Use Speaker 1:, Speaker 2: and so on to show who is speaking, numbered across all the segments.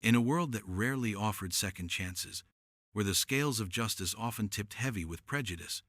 Speaker 1: In a world that rarely offered second chances, where the scales of justice often tipped heavy with prejudice,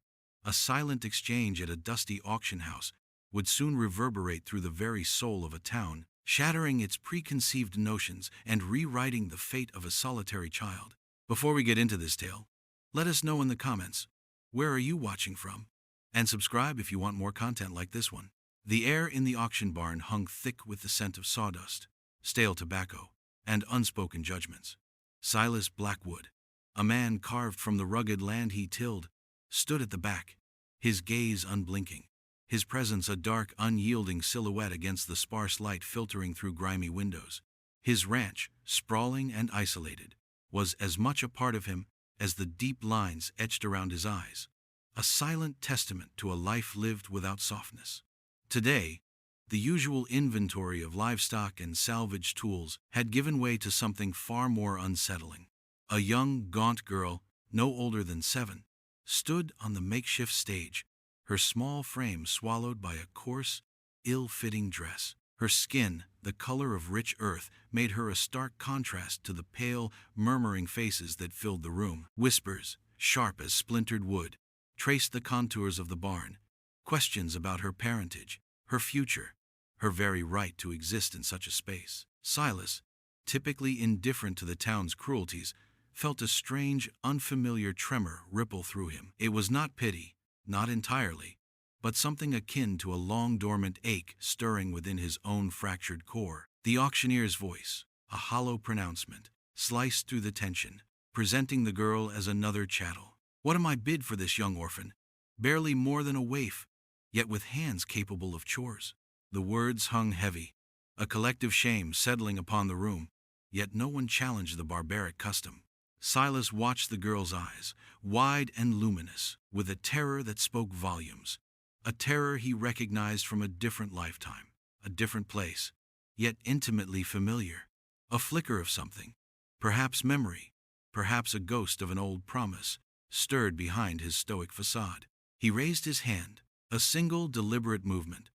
Speaker 1: a silent exchange at a dusty auction house would soon reverberate through the very soul of a town, shattering its preconceived notions and rewriting the fate of a solitary child. Before we get into this tale, let us know in the comments, where are you watching from? And subscribe if you want more content like this one. The air in the auction barn hung thick with the scent of sawdust, stale tobacco, and unspoken judgments. Silas Blackwood, a man carved from the rugged land he tilled, stood at the back, his gaze unblinking, his presence a dark, unyielding silhouette against the sparse light filtering through grimy windows. His ranch, sprawling and isolated, was as much a part of him as the deep lines etched around his eyes, a silent testament to a life lived without softness. Today, the usual inventory of livestock and salvage tools had given way to something far more unsettling. A young, gaunt girl, no older than 7, stood on the makeshift stage, her small frame swallowed by a coarse, ill-fitting dress. Her skin, the color of rich earth, made her a stark contrast to the pale, murmuring faces that filled the room. Whispers, sharp as splintered wood, traced the contours of the barn. Questions about her parentage, her future, her very right to exist in such a space. Silas, typically indifferent to the town's cruelties, felt a strange, unfamiliar tremor ripple through him. It was not pity, not entirely, but something akin to a long-dormant ache stirring within his own fractured core. The auctioneer's voice, a hollow pronouncement, sliced through the tension, presenting the girl as another chattel. "What am I bid for this young orphan? Barely more than a waif, yet with hands capable of chores." The words hung heavy, a collective shame settling upon the room, yet no one challenged the barbaric custom. Silas watched the girl's eyes, wide and luminous, with a terror that spoke volumes, a terror he recognized from a different lifetime, a different place, yet intimately familiar. A flicker of something, perhaps memory, perhaps a ghost of an old promise, stirred behind his stoic facade. He raised his hand, a single deliberate movement,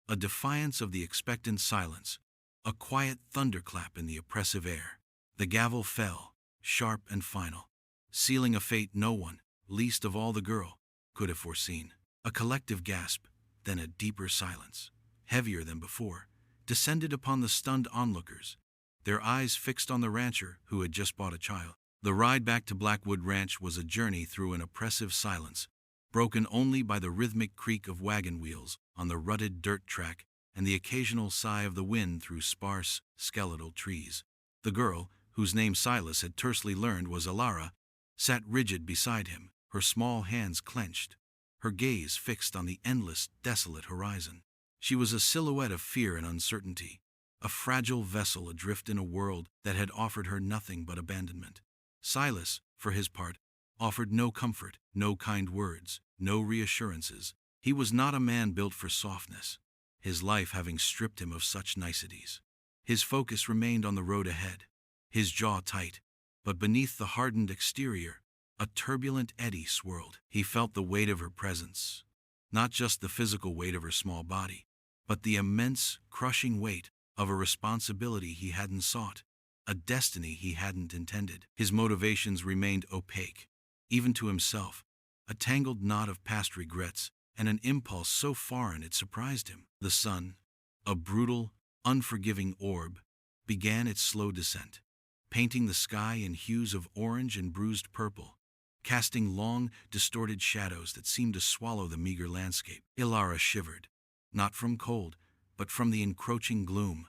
Speaker 1: a defiance of the expectant silence, a quiet thunderclap in the oppressive air. The gavel fell, sharp and final, sealing a fate no one, least of all the girl, could have foreseen. A collective gasp, then a deeper silence, heavier than before, descended upon the stunned onlookers, their eyes fixed on the rancher who had just bought a child. The ride back to Blackwood Ranch was a journey through an oppressive silence, broken only by the rhythmic creak of wagon wheels on the rutted dirt track and the occasional sigh of the wind through sparse, skeletal trees. The girl, whose name Silas had tersely learned was Alara, sat rigid beside him, her small hands clenched, her gaze fixed on the endless, desolate horizon. She was a silhouette of fear and uncertainty, a fragile vessel adrift in a world that had offered her nothing but abandonment. Silas, for his part, offered no comfort, no kind words, no reassurances. He was not a man built for softness, his life having stripped him of such niceties. His focus remained on the road ahead, his jaw tight, but beneath the hardened exterior, a turbulent eddy swirled. He felt the weight of her presence, not just the physical weight of her small body, but the immense, crushing weight of a responsibility he hadn't sought, a destiny he hadn't intended. His motivations remained opaque, even to himself, a tangled knot of past regrets, and an impulse so foreign it surprised him. The sun, a brutal, unforgiving orb, began its slow descent, painting the sky in hues of orange and bruised purple, casting long, distorted shadows that seemed to swallow the meager landscape. Ilara shivered, not from cold, but from the encroaching gloom,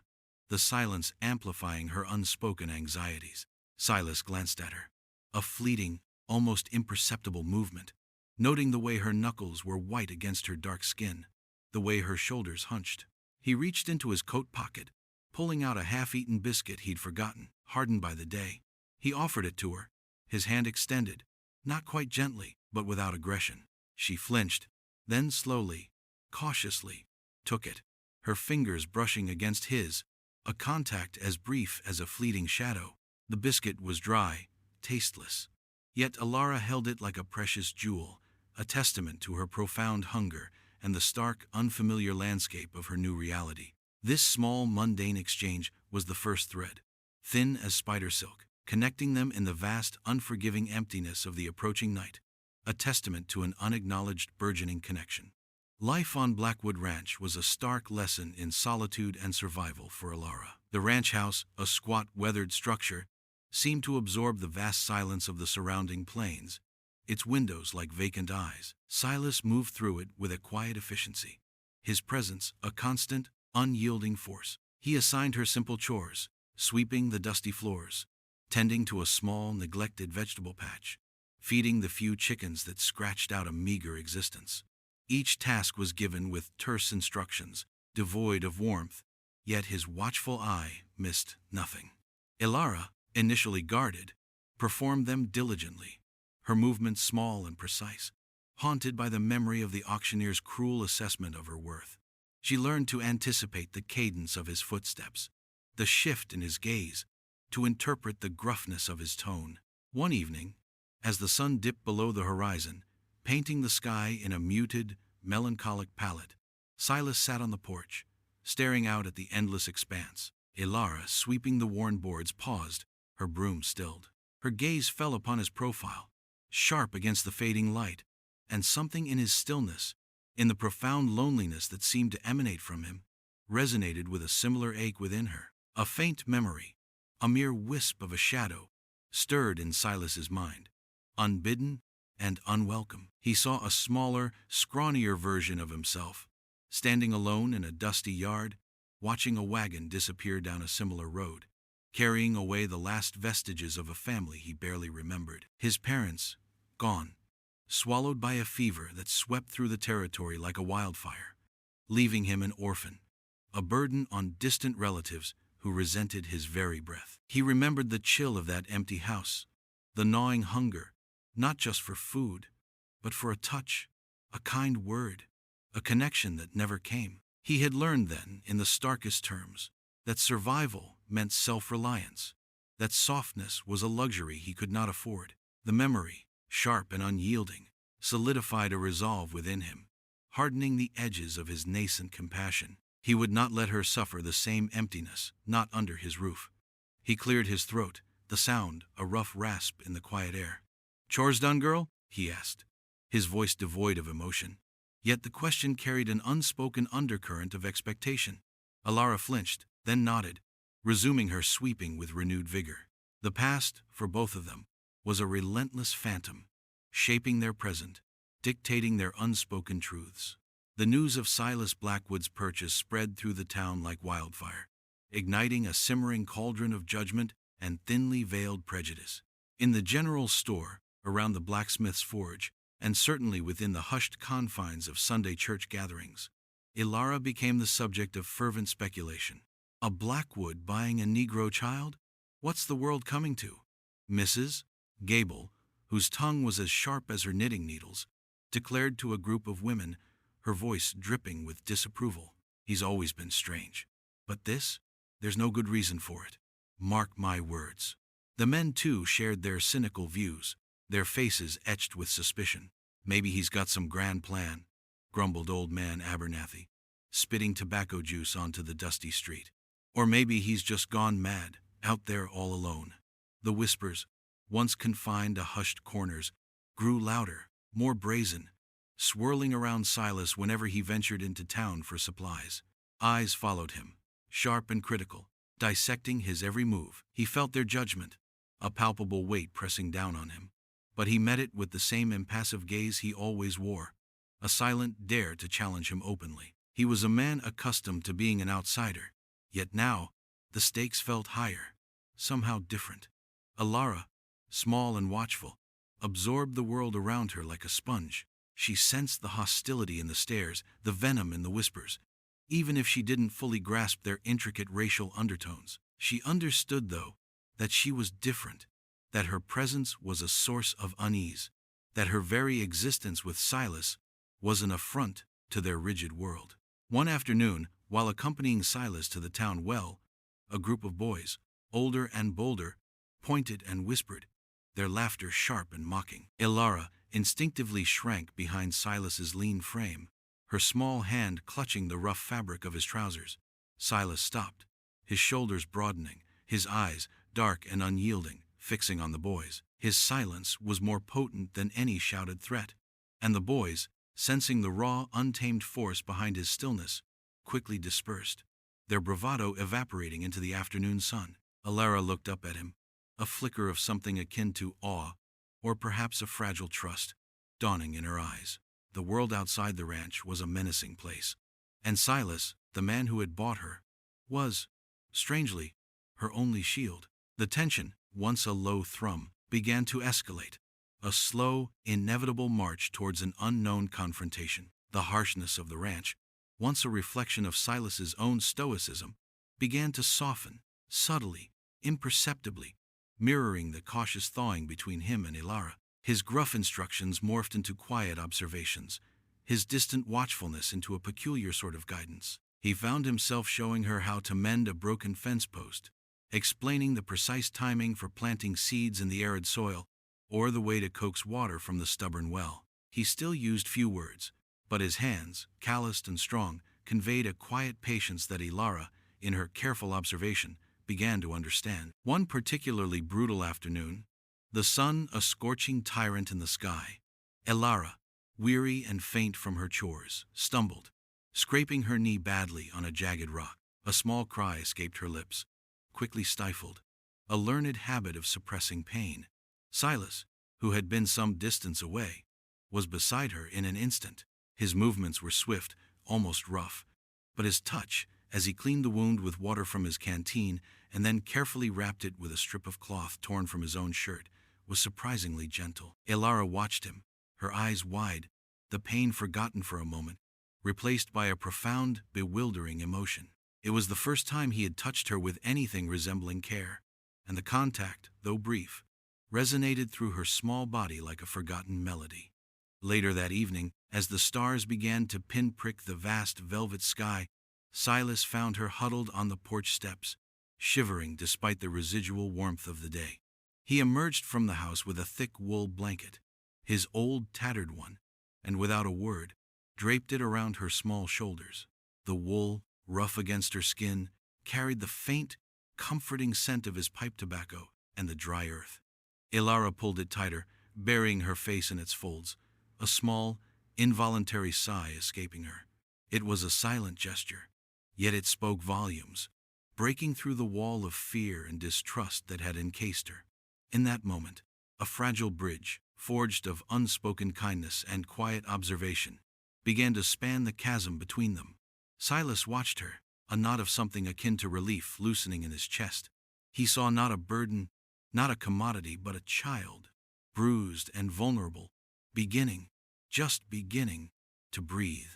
Speaker 1: the silence amplifying her unspoken anxieties. Silas glanced at her, a fleeting, almost imperceptible movement, noting the way her knuckles were white against her dark skin, the way her shoulders hunched. He reached into his coat pocket, pulling out a half-eaten biscuit he'd forgotten, hardened by the day. He offered it to her, his hand extended, not quite gently, but without aggression. She flinched, then slowly, cautiously, took it, her fingers brushing against his, a contact as brief as a fleeting shadow. The biscuit was dry, tasteless, yet Alara held it like a precious jewel, a testament to her profound hunger and the stark, unfamiliar landscape of her new reality. This small, mundane exchange was the first thread, thin as spider silk, connecting them in the vast, unforgiving emptiness of the approaching night, a testament to an unacknowledged burgeoning connection. Life on Blackwood Ranch was a stark lesson in solitude and survival for Alara. The ranch house, a squat, weathered structure, seemed to absorb the vast silence of the surrounding plains, its windows like vacant eyes. Silas moved through it with a quiet efficiency, his presence a constant, unyielding force. He assigned her simple chores, sweeping the dusty floors, tending to a small, neglected vegetable patch, feeding the few chickens that scratched out a meager existence. Each task was given with terse instructions, devoid of warmth, yet his watchful eye missed nothing. Alara, initially guarded, performed them diligently, her movements small and precise, haunted by the memory of the auctioneer's cruel assessment of her worth. She learned to anticipate the cadence of his footsteps, the shift in his gaze, to interpret the gruffness of his tone. One evening, as the sun dipped below the horizon, painting the sky in a muted, melancholic palette, Silas sat on the porch, staring out at the endless expanse. Alara, sweeping the worn boards, paused, her broom stilled. Her gaze fell upon his profile, sharp against the fading light, and something in his stillness, in the profound loneliness that seemed to emanate from him, resonated with a similar ache within her. A faint memory, a mere wisp of a shadow, stirred in Silas's mind. Unbidden and unwelcome, he saw a smaller, scrawnier version of himself, standing alone in a dusty yard, watching a wagon disappear down a similar road, carrying away the last vestiges of a family he barely remembered. His parents, gone, swallowed by a fever that swept through the territory like a wildfire, leaving him an orphan, a burden on distant relatives who resented his very breath. He remembered the chill of that empty house, the gnawing hunger, not just for food, but for a touch, a kind word, a connection that never came. He had learned then, in the starkest terms, that survival meant self-reliance, that softness was a luxury he could not afford. The memory, sharp and unyielding, solidified a resolve within him, hardening the edges of his nascent compassion. He would not let her suffer the same emptiness, not under his roof. He cleared his throat, the sound a rough rasp in the quiet air. "Chores done, girl?" he asked, his voice devoid of emotion. Yet the question carried an unspoken undercurrent of expectation. Alara flinched, then nodded, resuming her sweeping with renewed vigor. The past, for both of them, was a relentless phantom, shaping their present, dictating their unspoken truths. The news of Silas Blackwood's purchase spread through the town like wildfire, igniting a simmering cauldron of judgment and thinly veiled prejudice. In the general store, around the blacksmith's forge, and certainly within the hushed confines of Sunday church gatherings, Alara became the subject of fervent speculation. A Blackwood buying a Negro child? What's the world coming to? Mrs. Gable, whose tongue was as sharp as her knitting needles, declared to a group of women, her voice dripping with disapproval, "He's always been strange. But this? There's no good reason for it. Mark my words." The men, too, shared their cynical views, their faces etched with suspicion. "Maybe he's got some grand plan," grumbled old man Abernathy, spitting tobacco juice onto the dusty street. "Or maybe he's just gone mad, out there all alone." The whispers, once confined to hushed corners, grew louder, more brazen, swirling around Silas whenever he ventured into town for supplies. Eyes followed him, sharp and critical, dissecting his every move. He felt their judgment, a palpable weight pressing down on him. But he met it with the same impassive gaze he always wore, a silent dare to challenge him openly. He was a man accustomed to being an outsider, yet now the stakes felt higher, somehow different. Alara, small and watchful, absorbed the world around her like a sponge. She sensed the hostility in the stares, the venom in the whispers. Even if she didn't fully grasp their intricate racial undertones, she understood, though, that she was different, that her presence was a source of unease, that her very existence with Silas was an affront to their rigid world. One afternoon, while accompanying Silas to the town well, a group of boys, older and bolder, pointed and whispered, their laughter sharp and mocking. Alara instinctively shrank behind Silas's lean frame, her small hand clutching the rough fabric of his trousers. Silas stopped, his shoulders broadening, his eyes, dark and unyielding, fixing on the boys. His silence was more potent than any shouted threat, and the boys, sensing the raw, untamed force behind his stillness, quickly dispersed, their bravado evaporating into the afternoon sun. Alara looked up at him, a flicker of something akin to awe, or perhaps a fragile trust, dawning in her eyes. The world outside the ranch was a menacing place, and Silas, the man who had bought her, was, strangely, her only shield. The tension, once a low thrum, began to escalate, a slow, inevitable march towards an unknown confrontation. The harshness of the ranch, once a reflection of Silas's own stoicism, began to soften, subtly, imperceptibly, mirroring the cautious thawing between him and Alara. His gruff instructions morphed into quiet observations, his distant watchfulness into a peculiar sort of guidance. He found himself showing her how to mend a broken fence post, explaining the precise timing for planting seeds in the arid soil, or the way to coax water from the stubborn well. He still used few words, but his hands, calloused and strong, conveyed a quiet patience that Alara, in her careful observation, began to understand. One particularly brutal afternoon, the sun a scorching tyrant in the sky, Alara, weary and faint from her chores, stumbled, scraping her knee badly on a jagged rock. A small cry escaped her lips, quickly stifled, a learned habit of suppressing pain. Silas, who had been some distance away, was beside her in an instant. His movements were swift, almost rough, but his touch, as he cleaned the wound with water from his canteen and then carefully wrapped it with a strip of cloth torn from his own shirt, was surprisingly gentle. Alara watched him, her eyes wide, the pain forgotten for a moment, replaced by a profound, bewildering emotion. It was the first time he had touched her with anything resembling care, and the contact, though brief, resonated through her small body like a forgotten melody. Later that evening, as the stars began to pinprick the vast velvet sky, Silas found her huddled on the porch steps, shivering despite the residual warmth of the day. He emerged from the house with a thick wool blanket, his old tattered one, and without a word, draped it around her small shoulders. The wool, rough against her skin, carried the faint, comforting scent of his pipe tobacco and the dry earth. Alara pulled it tighter, burying her face in its folds, a small, involuntary sigh escaping her. It was a silent gesture, yet it spoke volumes, breaking through the wall of fear and distrust that had encased her. In that moment, a fragile bridge, forged of unspoken kindness and quiet observation, began to span the chasm between them. Silas watched her, a knot of something akin to relief loosening in his chest. He saw not a burden, not a commodity, but a child, bruised and vulnerable, just beginning, to breathe.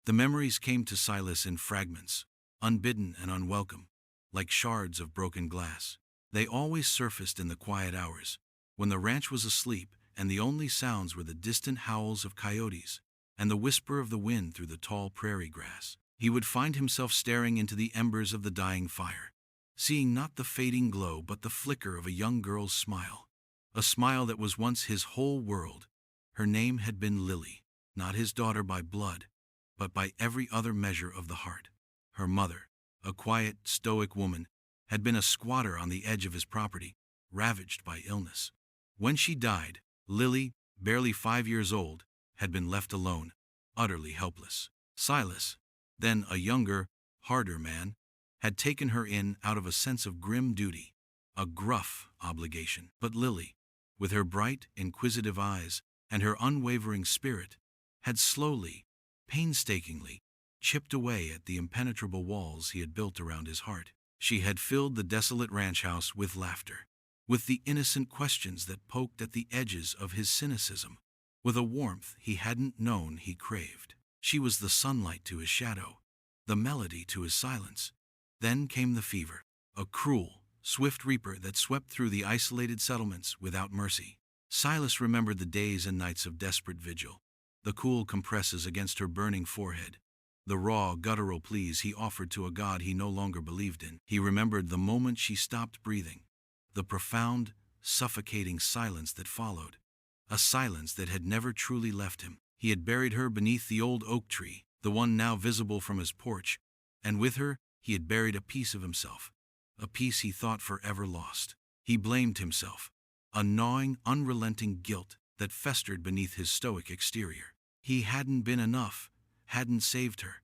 Speaker 1: The memories came to Silas in fragments, unbidden and unwelcome, like shards of broken glass. They always surfaced in the quiet hours, when the ranch was asleep and the only sounds were the distant howls of coyotes and the whisper of the wind through the tall prairie grass. He would find himself staring into the embers of the dying fire, seeing not the fading glow but the flicker of a young girl's smile, a smile that was once his whole world. Her name had been Lily, not his daughter by blood, but by every other measure of the heart. Her mother, a quiet, stoic woman, had been a squatter on the edge of his property, ravaged by illness. When she died, Lily, barely 5 years old, had been left alone, utterly helpless. Silas, then a younger, harder man, had taken her in out of a sense of grim duty, a gruff obligation. But Lily, with her bright, inquisitive eyes and her unwavering spirit, had slowly, painstakingly, chipped away at the impenetrable walls he had built around his heart. She had filled the desolate ranch house with laughter, with the innocent questions that poked at the edges of his cynicism, with a warmth he hadn't known he craved. She was the sunlight to his shadow, the melody to his silence. Then came the fever, a cruel, swift reaper that swept through the isolated settlements without mercy. Silas remembered the days and nights of desperate vigil, the cool compresses against her burning forehead, the raw, guttural pleas he offered to a God he no longer believed in. He remembered the moment she stopped breathing, the profound, suffocating silence that followed, a silence that had never truly left him. He had buried her beneath the old oak tree, the one now visible from his porch, and with her he had buried a piece of himself, a peace he thought forever lost. He blamed himself, a gnawing, unrelenting guilt that festered beneath his stoic exterior. He hadn't been enough, hadn't saved her.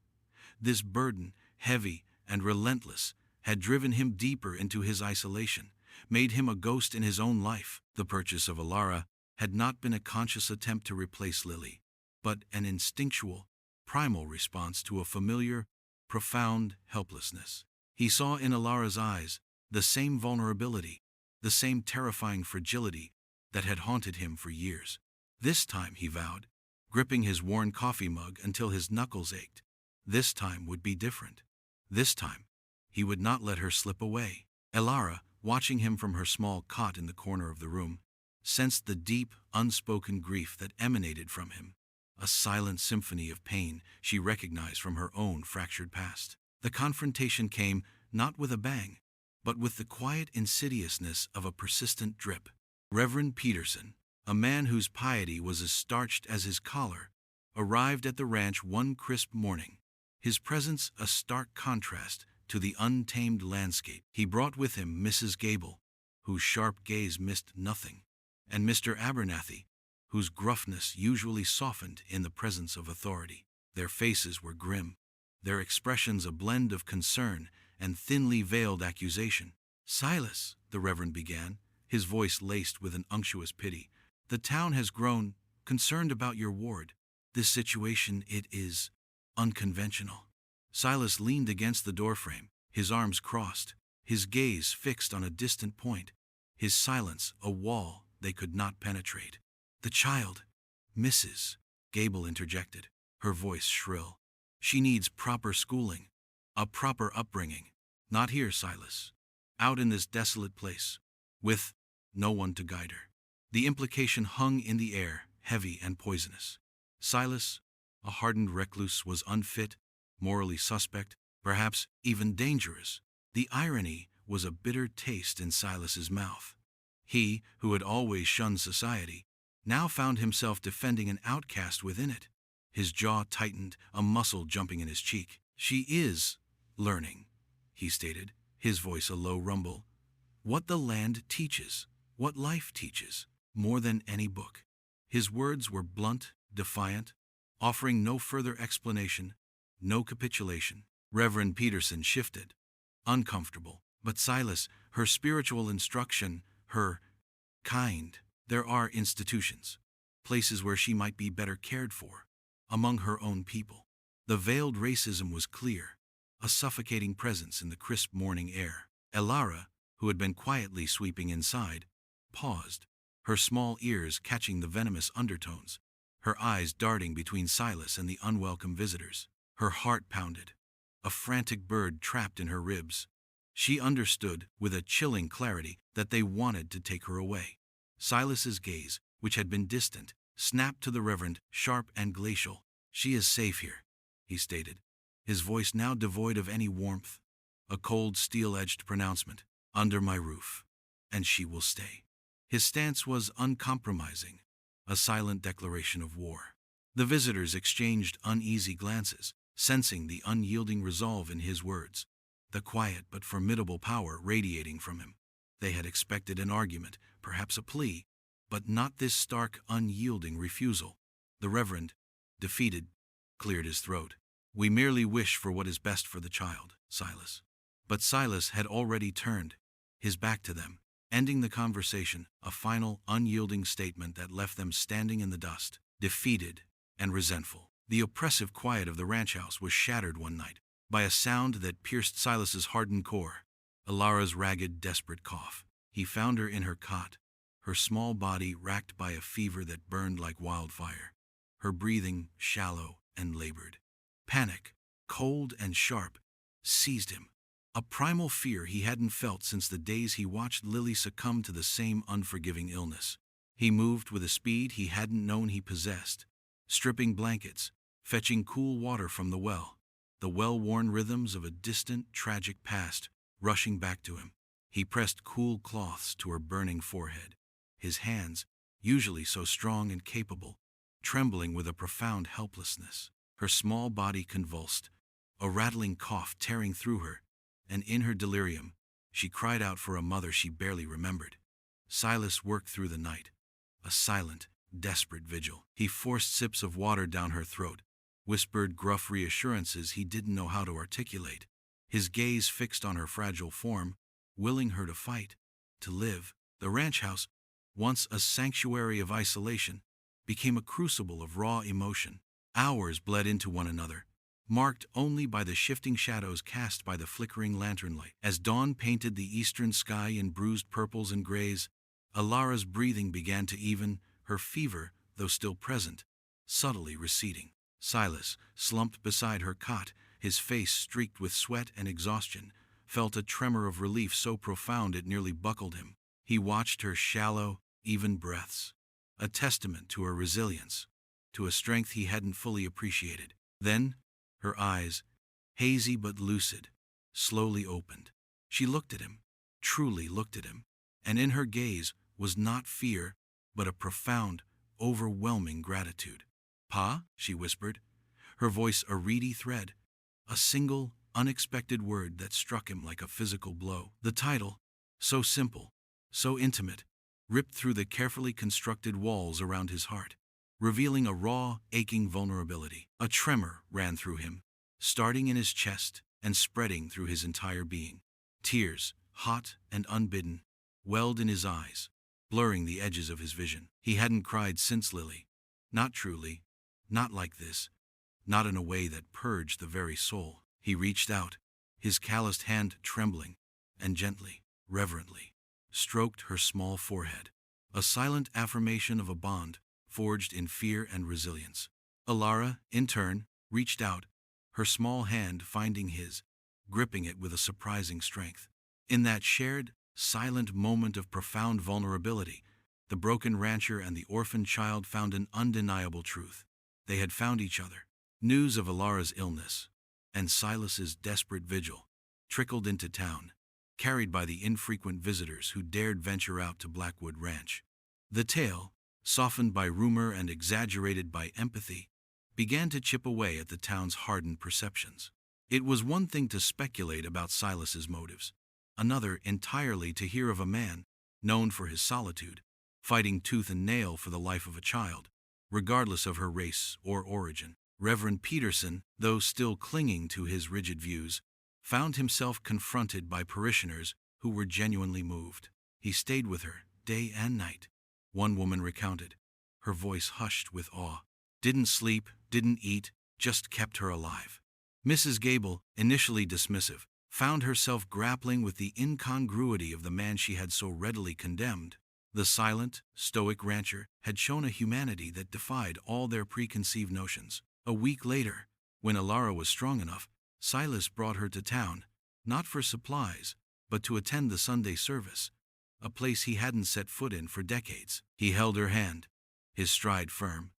Speaker 1: This burden, heavy and relentless, had driven him deeper into his isolation, made him a ghost in his own life. The purchase of Alara had not been a conscious attempt to replace Lily, but an instinctual, primal response to a familiar, profound helplessness. He saw in Alara's eyes the same vulnerability, the same terrifying fragility that had haunted him for years. This time, he vowed, gripping his worn coffee mug until his knuckles ached, this time would be different. This time, he would not let her slip away. Alara, watching him from her small cot in the corner of the room, sensed the deep, unspoken grief that emanated from him, a silent symphony of pain she recognized from her own fractured past. The confrontation came not with a bang, but with the quiet insidiousness of a persistent drip. Reverend Peterson, a man whose piety was as starched as his collar, arrived at the ranch one crisp morning, his presence a stark contrast to the untamed landscape. He brought with him Mrs. Gable, whose sharp gaze missed nothing, and Mr. Abernathy, whose gruffness usually softened in the presence of authority. Their faces were grim, their expressions a blend of concern and thinly veiled accusation. "Silas," the Reverend began, his voice laced with an unctuous pity, "the town has grown concerned about your ward. This situation, it is unconventional." Silas leaned against the doorframe, his arms crossed, his gaze fixed on a distant point, his silence a wall they could not penetrate. "The child, Mrs. Gable interjected, her voice shrill. "She needs proper schooling, a proper upbringing. Not here, Silas. Out in this desolate place, with no one to guide her." The implication hung in the air, heavy and poisonous. Silas, a hardened recluse, was unfit, morally suspect, perhaps even dangerous. The irony was a bitter taste in Silas's mouth. He, who had always shunned society, now found himself defending an outcast within it. His jaw tightened, a muscle jumping in his cheek. "She is learning," he stated, his voice a low rumble. "What the land teaches, what life teaches, more than any book." His words were blunt, defiant, offering no further explanation, no capitulation. Reverend Peterson shifted, uncomfortable. "But Silas, her spiritual instruction, her kind, there are institutions, places where she might be better cared for, among her own people." The veiled racism was clear, a suffocating presence in the crisp morning air. Alara, who had been quietly sweeping inside, paused, her small ears catching the venomous undertones, her eyes darting between Silas and the unwelcome visitors. Her heart pounded, a frantic bird trapped in her ribs. She understood, with a chilling clarity, that they wanted to take her away. Silas's gaze, which had been distant, snapped to the Reverend, sharp and glacial. "She is safe here," he stated, his voice now devoid of any warmth, a cold, steel-edged pronouncement. "Under my roof, and she will stay." His stance was uncompromising, a silent declaration of war. The visitors exchanged uneasy glances, sensing the unyielding resolve in his words, the quiet but formidable power radiating from him. They had expected an argument, perhaps a plea, but not this stark, unyielding refusal. The Reverend, defeated, cleared his throat. "We merely wish for what is best for the child, Silas." But Silas had already turned, his back to them, ending the conversation, a final, unyielding statement that left them standing in the dust, defeated and resentful. The oppressive quiet of the ranch house was shattered one night by a sound that pierced Silas's hardened core, Alara's ragged, desperate cough. He found her in her cot, her small body racked by a fever that burned like wildfire, her breathing shallow and labored. Panic, cold and sharp, seized him, a primal fear he hadn't felt since the days he watched Lily succumb to the same unforgiving illness. He moved with a speed he hadn't known he possessed, stripping blankets, fetching cool water from the well-worn rhythms of a distant, tragic past rushing back to him. He pressed cool cloths to her burning forehead, his hands, usually so strong and capable, trembling with a profound helplessness. Her small body convulsed, a rattling cough tearing through her, and in her delirium, she cried out for a mother she barely remembered. Silas worked through the night, a silent, desperate vigil. He forced sips of water down her throat, whispered gruff reassurances he didn't know how to articulate, his gaze fixed on her fragile form, willing her to fight, to live. The ranch house, once a sanctuary of isolation, became a crucible of raw emotion. Hours bled into one another, marked only by the shifting shadows cast by the flickering lantern light. As dawn painted the eastern sky in bruised purples and grays, Alara's breathing began to even, her fever, though still present, subtly receding. Silas, slumped beside her cot, his face streaked with sweat and exhaustion, felt a tremor of relief so profound it nearly buckled him. He watched her shallow, even breaths, a testament to her resilience, to a strength he hadn't fully appreciated. Then, her eyes, hazy but lucid, slowly opened. She looked at him, truly looked at him, and in her gaze was not fear, but a profound, overwhelming gratitude. "Pa?" she whispered, her voice a reedy thread, a single, unexpected word that struck him like a physical blow. The title, so simple, so intimate, ripped through the carefully constructed walls around his heart, revealing a raw, aching vulnerability. A tremor ran through him, starting in his chest and spreading through his entire being. Tears, hot and unbidden, welled in his eyes, blurring the edges of his vision. He hadn't cried since Lily. Not truly, not like this, not in a way that purged the very soul. He reached out, his calloused hand trembling, and gently, reverently, stroked her small forehead, a silent affirmation of a bond forged in fear and resilience. Alara, in turn, reached out, her small hand finding his, gripping it with a surprising strength. In that shared, silent moment of profound vulnerability, the broken rancher and the orphan child found an undeniable truth. They had found each other. News of Alara's illness and Silas's desperate vigil trickled into town, carried by the infrequent visitors who dared venture out to Blackwood Ranch. The tale, softened by rumor and exaggerated by empathy, began to chip away at the town's hardened perceptions. It was one thing to speculate about Silas's motives, another entirely to hear of a man, known for his solitude, fighting tooth and nail for the life of a child, regardless of her race or origin. Reverend Peterson, though still clinging to his rigid views, found himself confronted by parishioners who were genuinely moved. He stayed with her, day and night, one woman recounted, her voice hushed with awe. Didn't sleep, didn't eat, just kept her alive. Mrs. Gable, initially dismissive, found herself grappling with the incongruity of the man she had so readily condemned. The silent, stoic rancher had shown a humanity that defied all their preconceived notions. A week later, when Alara was strong enough, Silas brought her to town, not for supplies, but to attend the Sunday service, a place he hadn't set foot in for decades. He held her hand, his stride firm,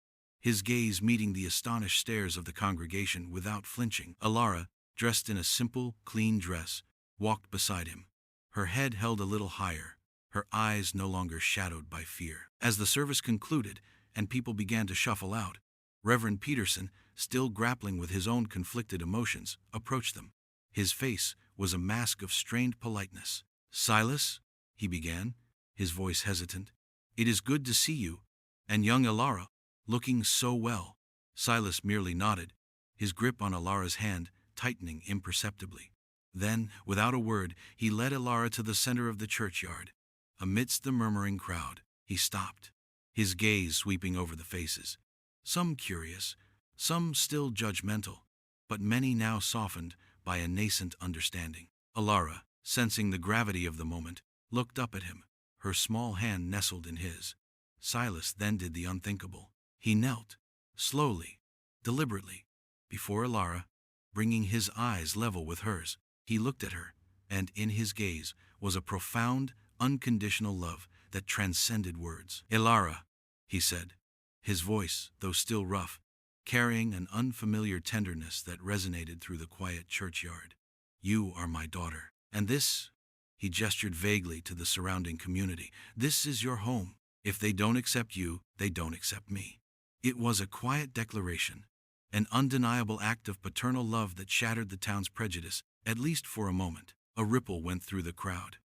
Speaker 1: his gaze meeting the astonished stares of the congregation without flinching. Alara, dressed in a simple, clean dress, walked beside him, her head held a little higher, her eyes no longer shadowed by fear. As the service concluded and people began to shuffle out, Reverend Peterson, still grappling with his own conflicted emotions, approached them. His face was a mask of strained politeness. "Silas," he began, his voice hesitant, "it is good to see you, and young Alara, looking so well." Silas merely nodded, his grip on Alara's hand tightening imperceptibly. Then, without a word, he led Alara to the center of the churchyard. Amidst the murmuring crowd, he stopped, his gaze sweeping over the faces, some curious, some still judgmental, but many now softened by a nascent understanding. Alara, sensing the gravity of the moment, looked up at him, her small hand nestled in his. Silas then did the unthinkable. He knelt, slowly, deliberately, before Alara, bringing his eyes level with hers. He looked at her, and in his gaze was a profound, unconditional love that transcended words. "Alara," he said, his voice, though still rough, carrying an unfamiliar tenderness that resonated through the quiet churchyard. "You are my daughter. And this," he gestured vaguely to the surrounding community, "this is your home. If they don't accept you, they don't accept me." It was a quiet declaration, an undeniable act of paternal love that shattered the town's prejudice, at least for a moment. A ripple went through the crowd.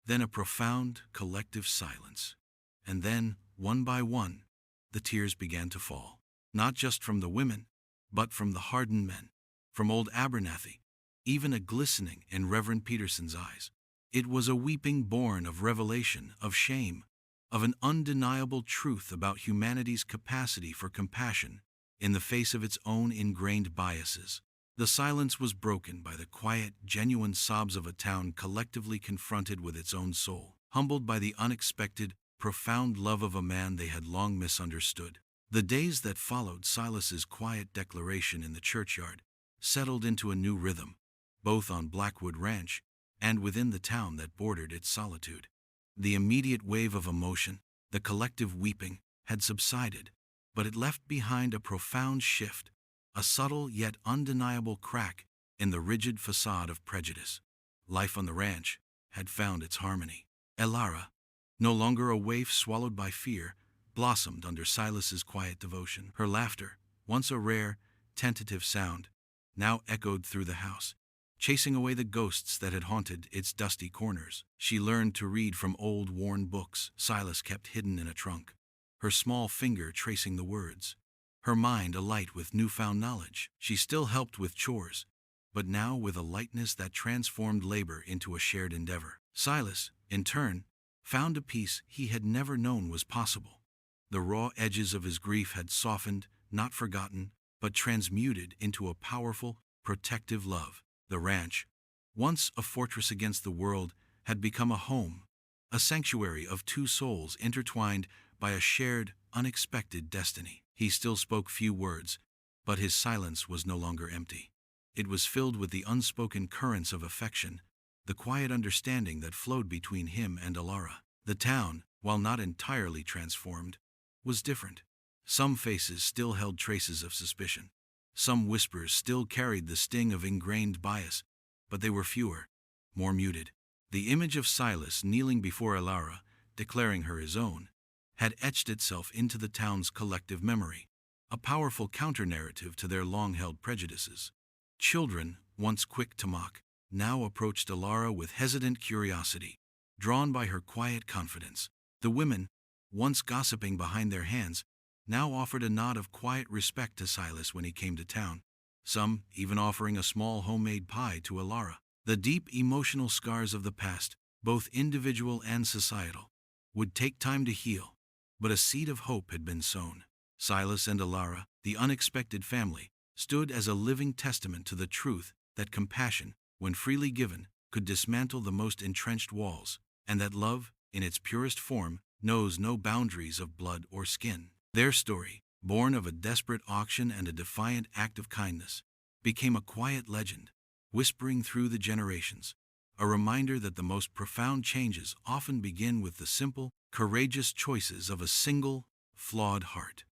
Speaker 1: Then a profound, collective silence. And then, one by one, the tears began to fall. Not just from the women, but from the hardened men, from old Abernathy, even a glistening in Reverend Peterson's eyes. It was a weeping born of revelation, of shame, of an undeniable truth about humanity's capacity for compassion in the face of its own ingrained biases. The silence was broken by the quiet, genuine sobs of a town collectively confronted with its own soul, humbled by the unexpected, profound love of a man they had long misunderstood. The days that followed Silas's quiet declaration in the churchyard settled into a new rhythm, both on Blackwood Ranch and within the town that bordered its solitude. The immediate wave of emotion, the collective weeping, had subsided, but it left behind a profound shift, a subtle yet undeniable crack in the rigid facade of prejudice. Life on the ranch had found its harmony. Elara, no longer a waif swallowed by fear, blossomed under Silas's quiet devotion. Her laughter, once a rare, tentative sound, now echoed through the house, chasing away the ghosts that had haunted its dusty corners. She learned to read from old, worn books Silas kept hidden in a trunk, her small finger tracing the words, her mind alight with newfound knowledge. She still helped with chores, but now with a lightness that transformed labor into a shared endeavor. Silas, in turn, found a peace he had never known was possible. The raw edges of his grief had softened, not forgotten, but transmuted into a powerful, protective love. The ranch, once a fortress against the world, had become a home, a sanctuary of two souls intertwined by a shared, unexpected destiny. He still spoke few words, but his silence was no longer empty. It was filled with the unspoken currents of affection, the quiet understanding that flowed between him and Elara. The town, while not entirely transformed, was different. Some faces still held traces of suspicion. Some whispers still carried the sting of ingrained bias, but they were fewer, more muted. The image of Silas kneeling before Elara, declaring her his own, had etched itself into the town's collective memory, a powerful counter-narrative to their long-held prejudices. Children, once quick to mock, now approached Elara with hesitant curiosity, drawn by her quiet confidence. The women, once gossiping behind their hands, now offered a nod of quiet respect to Silas when he came to town, some even offering a small homemade pie to Elara. The deep emotional scars of the past, both individual and societal, would take time to heal, but a seed of hope had been sown. Silas and Elara, the unexpected family, stood as a living testament to the truth that compassion, when freely given, could dismantle the most entrenched walls, and that love, in its purest form, knows no boundaries of blood or skin. Their story, born of a desperate auction and a defiant act of kindness, became a quiet legend, whispering through the generations, a reminder that the most profound changes often begin with the simple, courageous choices of a single, flawed heart.